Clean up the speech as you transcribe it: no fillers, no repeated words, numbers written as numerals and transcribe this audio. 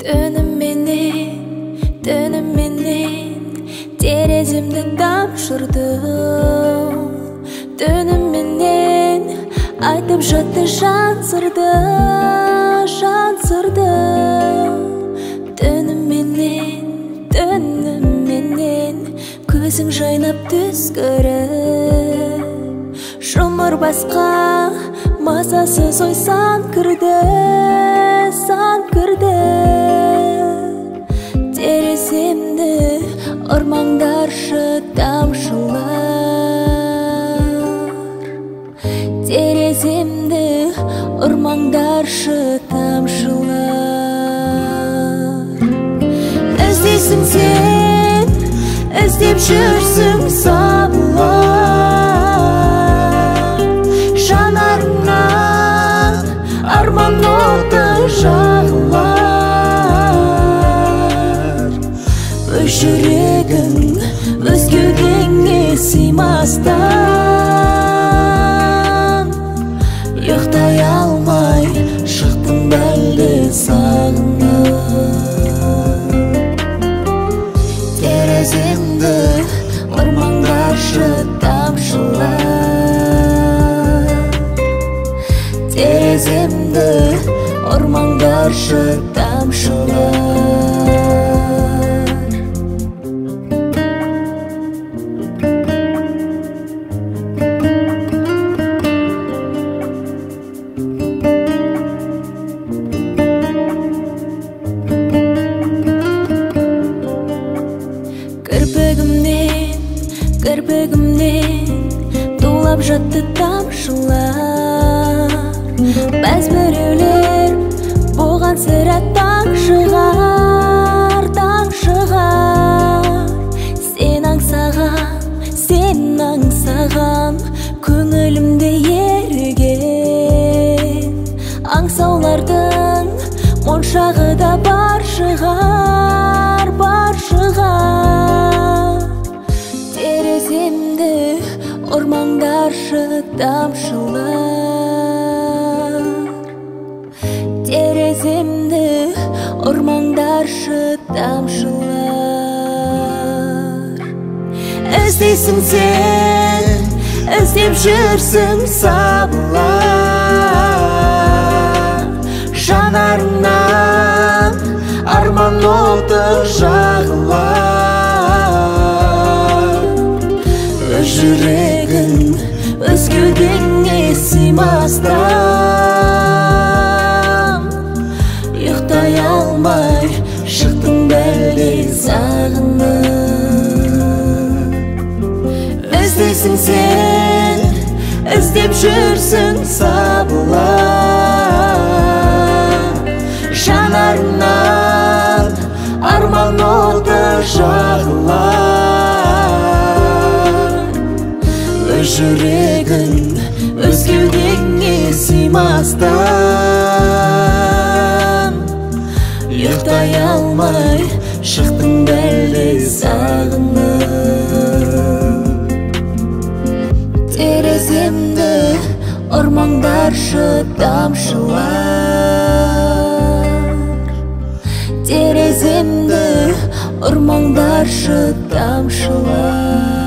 Түнімменен тереземді тапшырдым. Түнімменен айтып жатты жан сырды. Түнімменен көзің жайнап түс көріп, жұмыр басқа мазасыз ой сан кірді. Тереземді ұрмаңдаршы тамшылар. Тереземді ұрмаңдаршы тамшылар. Іздейсің сен, іздеп жүрсің сабылар. Жанарыңнан арман оты жағылар. Өз жүрегің өз кеудеңе сыймастан, ұйықтай алмай шықтың бәлде сағынып. Тереземді ұрмаңдаршы тамшылар. Тереземді ұрмаңдаршы тамшылар. Кірпігімнен тулап жатты тамшылар. Бәз біреулер бұған сірә таң шығар. Сен аңсаған көңілімде еріген. Аңсаулардың моншағы да бар шығар. Тереземді ұрмаңдаршы тамшылар. Тереземді ұрмаңдаршы тамшылар. Іздейсің сен, іздеп жүрсің сабылар. Жанарыңнан арман оты жағылар. Өз жүрегің өз кеудеңе сыймастан, ұйықтай алмай шықтың бәлде сағынып. Іздейсің сен, іздеп жүрсің сабылар. Жанарыңнан арман оты жағылар. Өз жүрегің өз кеудеңе сыймастан, ұйықтай алмай шықтың бәлде сағынып. Тереземді ұрмаңдаршы тамшылар. Тереземді ұрмаңдаршы тамшылар.